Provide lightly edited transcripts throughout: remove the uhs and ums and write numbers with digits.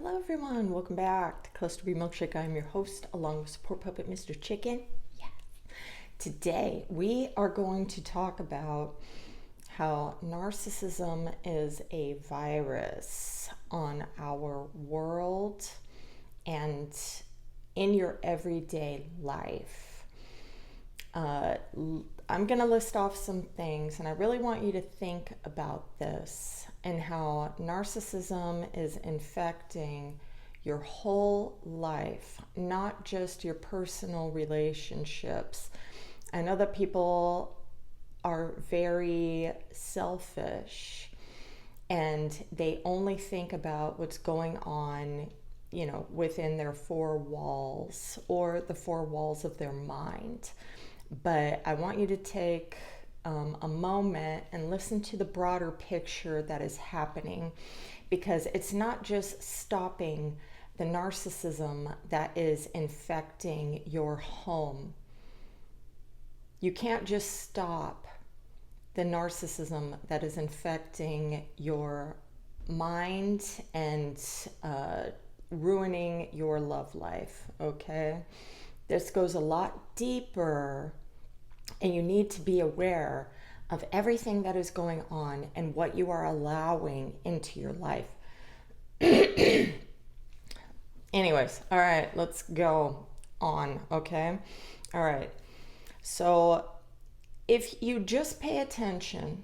Hello everyone, welcome back to clusterbmilkshake. I'm your host along with support puppet Mr. Chicken. Yes. Today we are going to talk about how narcissism is a virus on our world and in your everyday life. I'm going to list off some things, and I really want you to think about this and how narcissism is infecting your whole life, not just your personal relationships. I know that people are very selfish and they only think about what's going on, within their four walls or the four walls of their mind. But I want you to take a moment and listen to the broader picture that is happening, because it's not just stopping the narcissism that is infecting your home. You can't just stop the narcissism that is infecting your mind and ruining your love life, okay? This goes a lot deeper, and you need to be aware of everything that is going on and what you are allowing into your life. Anyways, all right, let's go on, okay? All right. So if you just pay attention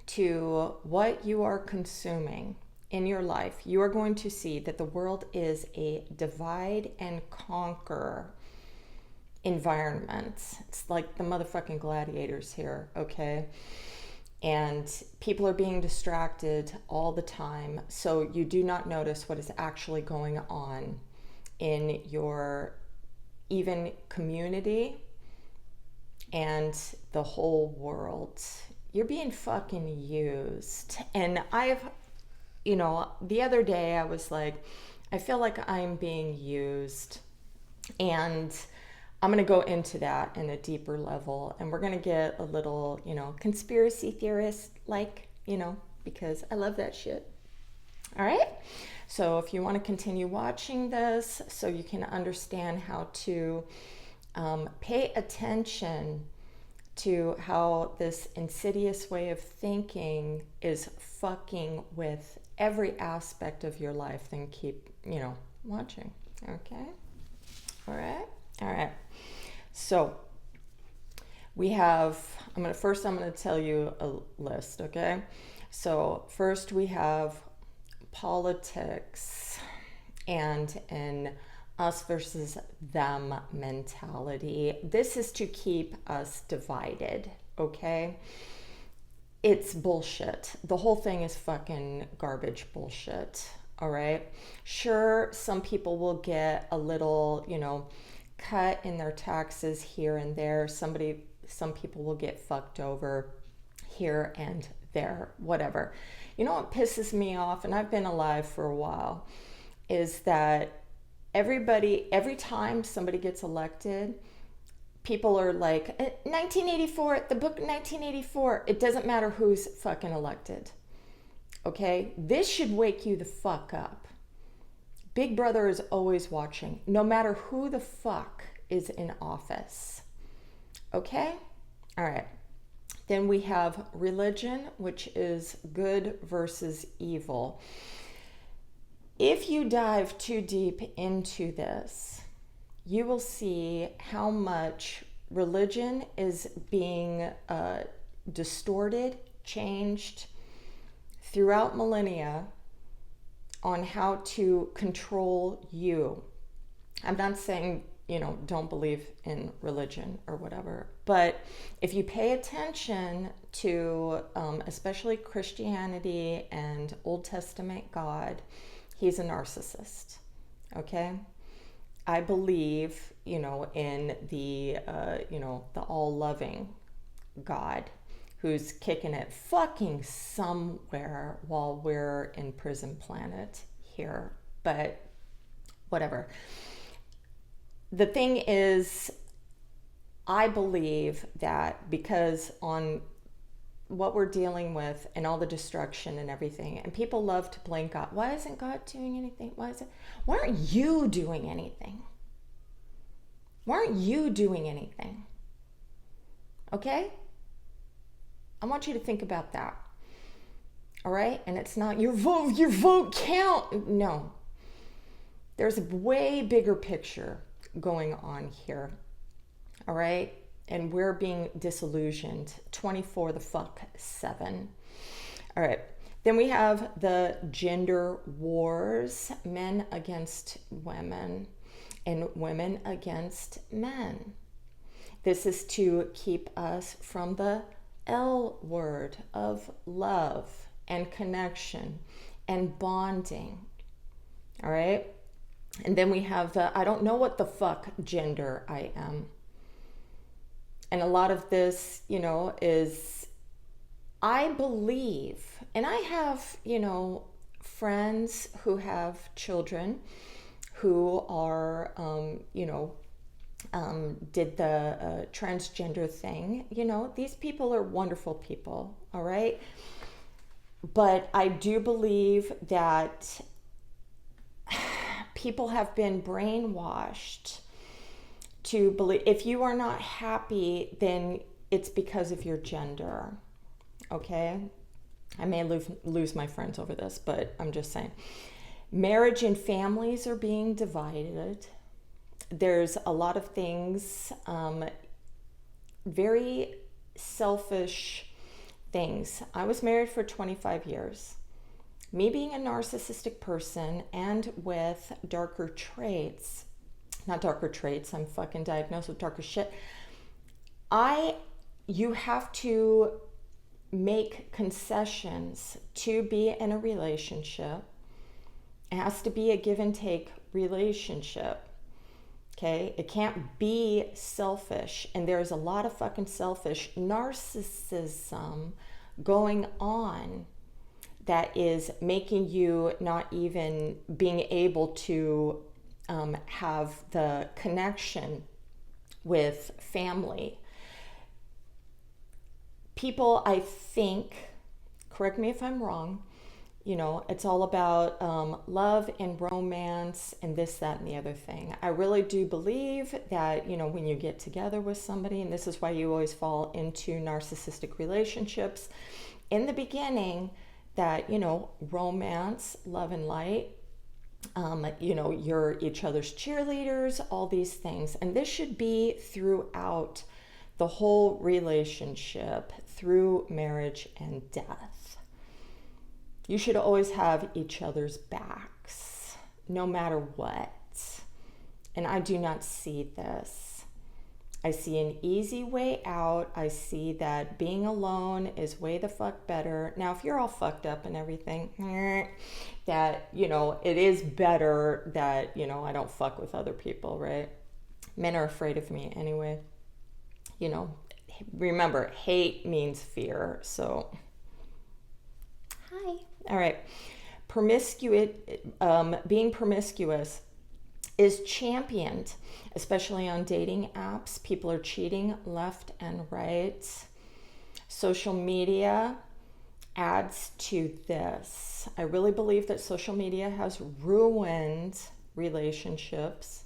to what you are consuming in your life, you are going to see that the world is a divide and conquer environment. It's like the motherfucking gladiators here, okay? And people are being distracted all the time, so you do not notice what is actually going on in your even community and the whole world. You're being fucking used. And the other day I was like, I feel like I'm being used. And I'm going to go into that in a deeper level. And we're going to get a little, conspiracy theorist because I love that shit. All right. So if you want to continue watching this so you can understand how to pay attention to how this insidious way of thinking is fucking with every aspect of your life, then keep, watching. Okay? All right. So we have, I'm going to tell you a list, okay? So first we have politics and an us versus them mentality. This is to keep us divided, okay? It's bullshit. The whole thing is fucking garbage bullshit, all right? Sure, some people will get a little, cut in their taxes here and there. Some people will get fucked over here and there, whatever. You know what pisses me off, and I've been alive for a while, is that every time somebody gets elected, people are like, 1984, the book 1984. It doesn't matter who's fucking elected. Okay? This should wake you the fuck up. Big Brother is always watching, no matter who the fuck is in office. Okay? All right. Then we have religion, which is good versus evil. If you dive too deep into this, you will see how much religion is being distorted, changed throughout millennia on how to control you. I'm not saying, don't believe in religion or whatever, but if you pay attention to especially Christianity and Old Testament God, he's a narcissist, okay? I believe, in the all-loving God who's kicking it fucking somewhere while we're in prison planet here. But whatever. The thing is, I believe that because on what we're dealing with and all the destruction and everything. And people love to blame God. Why isn't God doing anything? Why aren't you doing anything? Why aren't you doing anything? Okay? I want you to think about that. All right? And it's not your vote count. No. There's a way bigger picture going on here. All right? And we're being disillusioned 24/7. All right. Then we have the gender wars, men against women and women against men. This is to keep us from the L word of love and connection and bonding. All right. And then we have the I don't know what the fuck gender I am. And a lot of this, is, I believe, and I have, friends who have children who are, did the transgender thing. These people are wonderful people, all right? But I do believe that people have been brainwashed to believe if you are not happy, then it's because of your gender. Okay? I may lose my friends over this, but I'm just saying. Marriage and families are being divided. There's a lot of things, very selfish things. I was married for 25 years. Me being a narcissistic person and with darker traits, not darker traits, I'm fucking diagnosed with darker shit. You have to make concessions to be in a relationship. It has to be a give and take relationship. Okay? It can't be selfish. And there's a lot of fucking selfish narcissism going on that is making you not even being able to have the connection with family. People, I think, correct me if I'm wrong, it's all about love and romance and this, that, and the other thing. I really do believe that, when you get together with somebody, and this is why you always fall into narcissistic relationships, in the beginning, that, romance, love and light, you're each other's cheerleaders, all these things. And this should be throughout the whole relationship, through marriage and death. You should always have each other's backs, no matter what. And I do not see this. I see an easy way out. I see that being alone is way the fuck better. Now, if you're all fucked up and everything, that, it is better that, I don't fuck with other people, right? Men are afraid of me anyway. Remember, hate means fear. So, hi. All right. Being promiscuous is championed, especially on dating apps. People are cheating left and right. Social media adds to this. I really believe that social media has ruined relationships.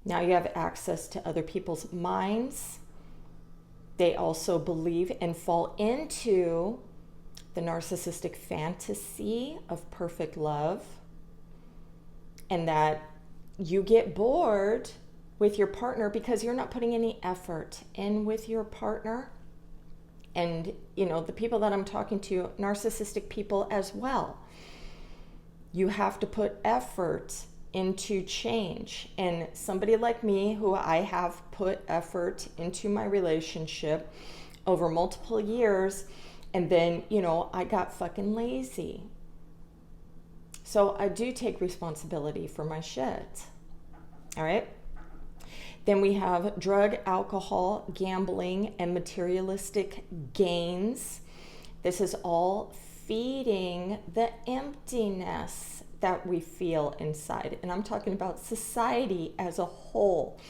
Now you have access to other people's minds. They also believe and fall into the narcissistic fantasy of perfect love, and that you get bored with your partner because you're not putting any effort in with your partner. And, the people that I'm talking to, narcissistic people as well. You have to put effort into change. And somebody like me, who I have put effort into my relationship over multiple years, and then, I got fucking lazy. So I do take responsibility for my shit. All right. Then we have drug, alcohol, gambling, and materialistic gains. This is all feeding the emptiness that we feel inside. And I'm talking about society as a whole.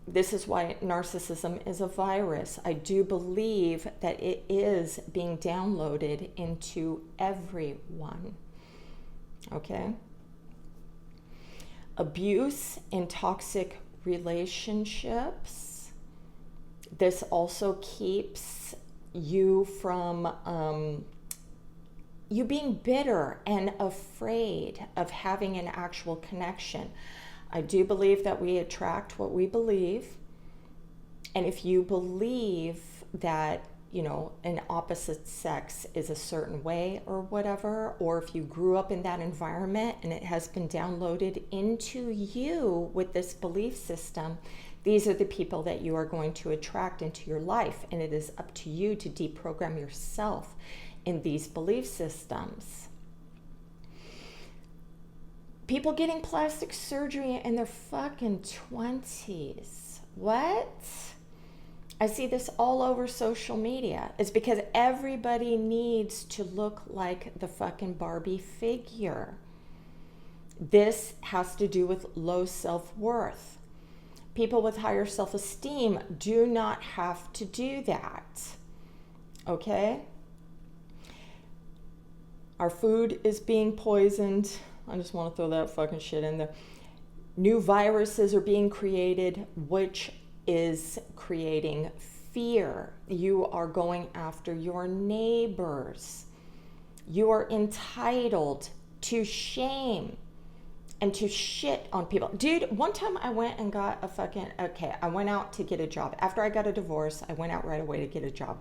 This is why narcissism is a virus. I do believe that it is being downloaded into everyone. Okay? Abuse in toxic relationships. This also keeps you from you being bitter and afraid of having an actual connection. I do believe that we attract what we believe. And if you believe that, you know, an opposite sex is a certain way or whatever, or if you grew up in that environment and it has been downloaded into you with this belief system, these are the people that you are going to attract into your life. And it is up to you to deprogram yourself in these belief systems. People getting plastic surgery in their fucking 20s. What? I see this all over social media. It's because everybody needs to look like the fucking Barbie figure. This has to do with low self-worth. People with higher self-esteem do not have to do that. Okay? Our food is being poisoned. I just want to throw that fucking shit in there. New viruses are being created, which is creating fear. You are going after your neighbors. You are entitled to shame and to shit on people. Dude, one time I went and got I went out to get a job. After I got a divorce, I went out right away to get a job.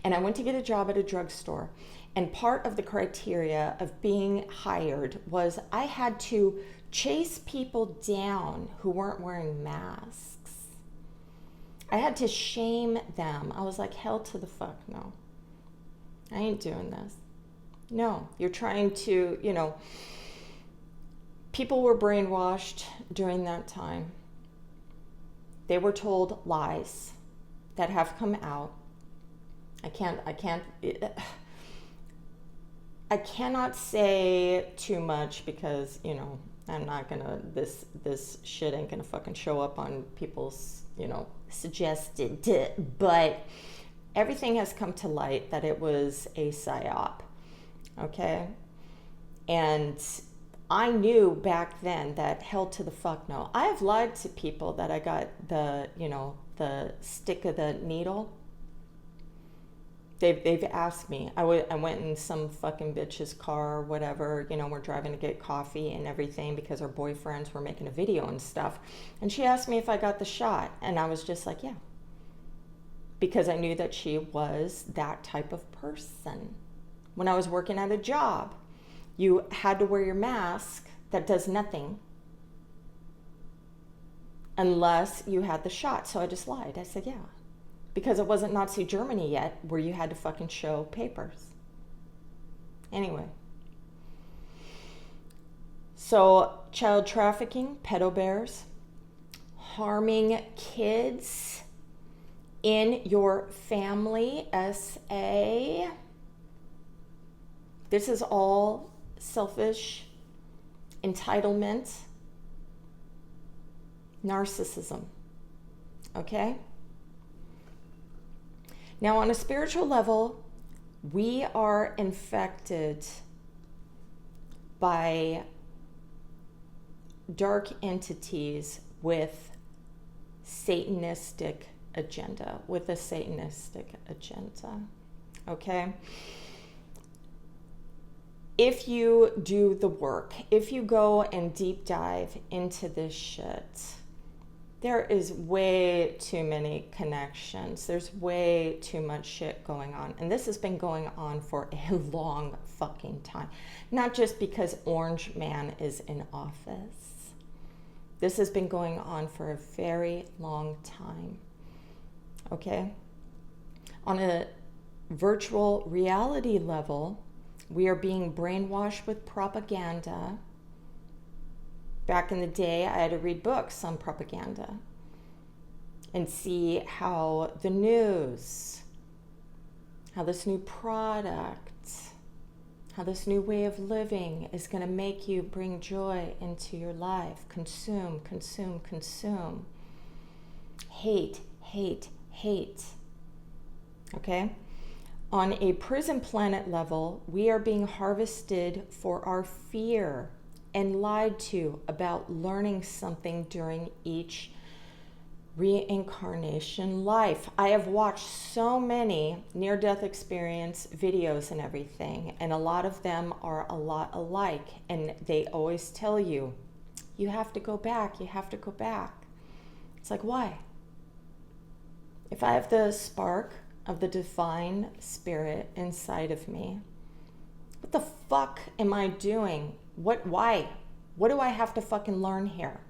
And I went to get a job at a drugstore. And part of the criteria of being hired was I had to chase people down who weren't wearing masks. I had to shame them. I was like, hell to the fuck no. I ain't doing this. No, you're trying to, you know, people were brainwashed during that time. They were told lies that have come out. I cannot say too much because, you know, I'm not gonna, this shit ain't gonna fucking show up on people's, you know, suggested, but everything has come to light that it was a psyop, okay? And I knew back then that hell to the fuck no. I have lied to people that I got the, you know, the stick of the needle. They've asked me. I went in some fucking bitch's car or whatever, you know, we're driving to get coffee and everything because our boyfriends were making a video and stuff. And she asked me if I got the shot. And I was just like, yeah. Because I knew that she was that type of person. When I was working at a job, you had to wear your mask that does nothing unless you had the shot. So I just lied. I said, yeah. Because it wasn't Nazi Germany yet where you had to fucking show papers. Anyway. So child trafficking, pedo bears, harming kids in your family, SA. This is all selfish, entitlement, narcissism. Okay? Now, on a spiritual level, we are infected by dark entities with a Satanistic agenda, okay? If you do the work, if you go and deep dive into this shit, there is way too many connections. There's way too much shit going on. And this has been going on for a long fucking time. Not just because Orange Man is in office. This has been going on for a very long time. Okay? On a virtual reality level, we are being brainwashed with propaganda. Back in the day, I had to read books on propaganda and see how the news, how this new product, how this new way of living is going to make you bring joy into your life. Consume, consume, consume. Hate, hate, hate. Okay? On a prison planet level, we are being harvested for our fear and lied to about learning something during each reincarnation life. I have watched so many near-death experience videos and everything, and a lot of them are a lot alike, and they always tell you, you have to go back, you have to go back. It's like, why? If I have the spark of the divine spirit inside of me, what the fuck am I doing? Why? What do I have to fucking learn here?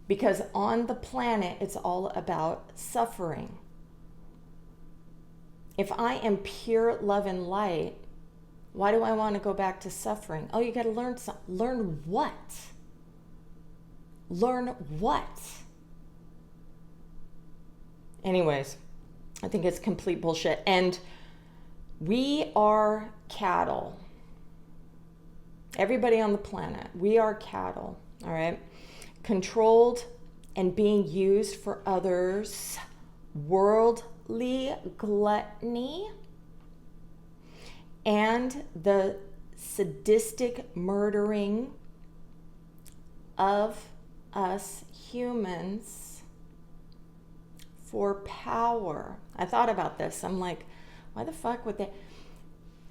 Because on the planet, it's all about suffering. If I am pure love and light, why do I want to go back to suffering? Oh, you got to learn something. Learn what? Learn what? Anyways, I think it's complete bullshit. And we are cattle. Everybody on the planet, we are cattle, all right? Controlled and being used for others, worldly gluttony, and the sadistic murdering of us humans for power. I thought about this. I'm like, why the fuck would they?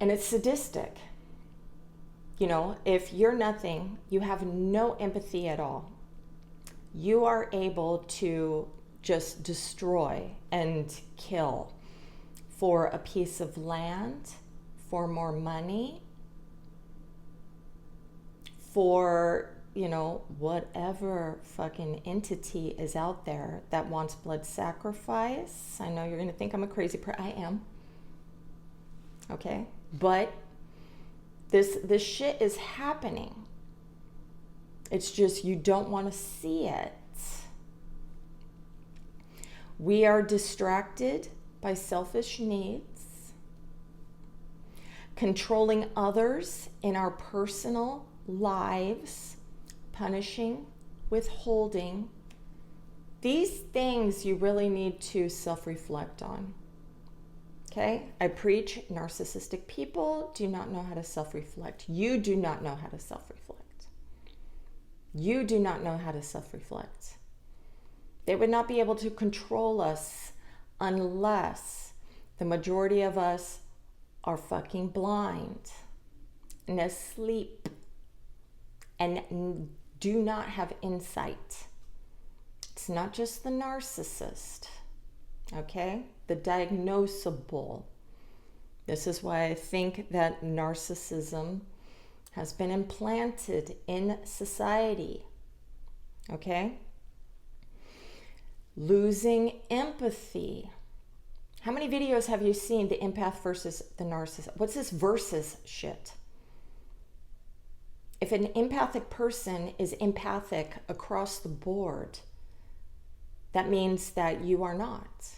And it's sadistic. You know, if you're nothing, you have no empathy at all. You are able to just destroy and kill for a piece of land, for more money, for, you know, whatever fucking entity is out there that wants blood sacrifice. I know you're going to think I'm a crazy person. I am. Okay? But this shit is happening. It's just you don't want to see it. We are distracted by selfish needs, controlling others in our personal lives, punishing, withholding. These things you really need to self-reflect on. Okay? I preach narcissistic people do not know how to self-reflect. You do not know how to self-reflect. You do not know how to self-reflect. They would not be able to control us unless the majority of us are fucking blind and asleep and do not have insight. It's not just the narcissist, okay? The diagnosable. This is why I think that narcissism has been implanted in society, okay? Losing empathy. How many videos have you seen the empath versus the narcissist? What's this versus shit? If an empathic person is empathic across the board, that means that you are not.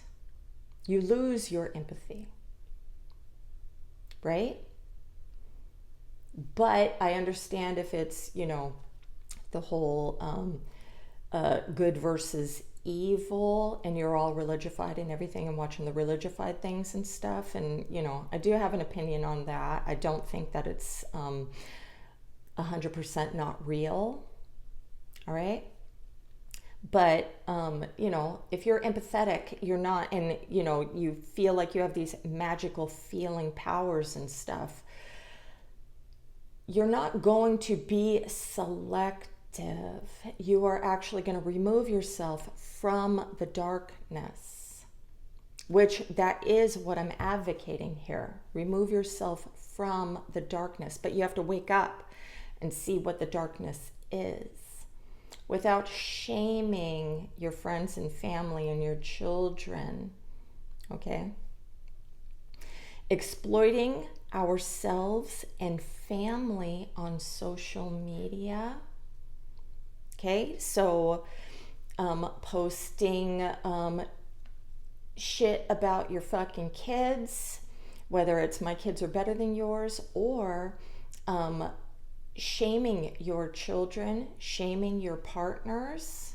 You lose your empathy, right? But I understand if it's, you know, the whole good versus evil, and you're all religified and everything and watching the religified things and stuff. And, you know, I do have an opinion on that. I don't think that it's 100% not real. All right. But, you know, if you're empathetic, you're not, and, you know, you feel like you have these magical feeling powers and stuff, you're not going to be selective. You are actually going to remove yourself from the darkness, which that is what I'm advocating here. Remove yourself from the darkness, but you have to wake up and see what the darkness is without shaming your friends and family and your children, okay? Exploiting ourselves and family on social media. Okay, so posting shit about your fucking kids, whether it's my kids are better than yours, or shaming your children, shaming your partners.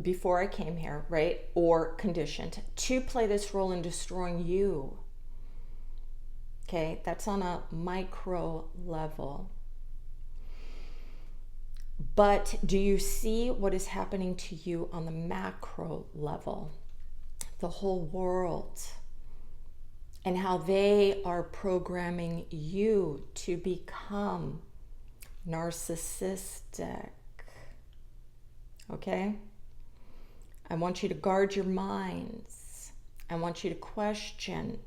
before I came here, right? Or conditioned to play this role in destroying you. Okay, that's on a micro level. But do you see what is happening to you on the macro level? The whole world, and how they are programming you to become narcissistic. Okay? I want you to guard your minds. I want you to question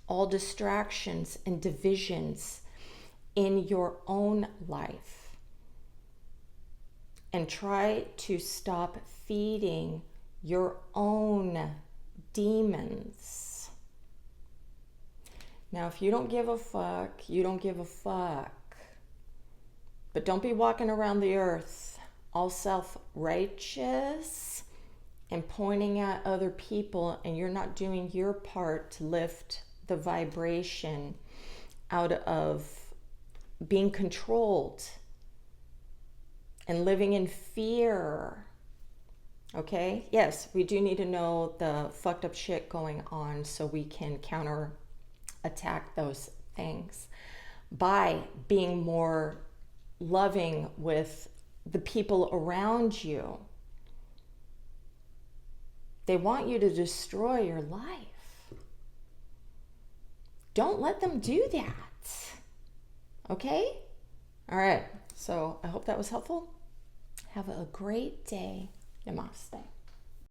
all distractions and divisions in your own life. And try to stop feeding your own demons. Now, if you don't give a fuck, you don't give a fuck. But don't be walking around the earth all self-righteous and pointing at other people, and you're not doing your part to lift the vibration out of being controlled and living in fear. Okay? Yes, we do need to know the fucked up shit going on so we can counter attack those things by being more loving with the people around you. They want you to destroy your life. Don't let them do that. Okay? All right. So I hope that was helpful. Have a great day. Namaste.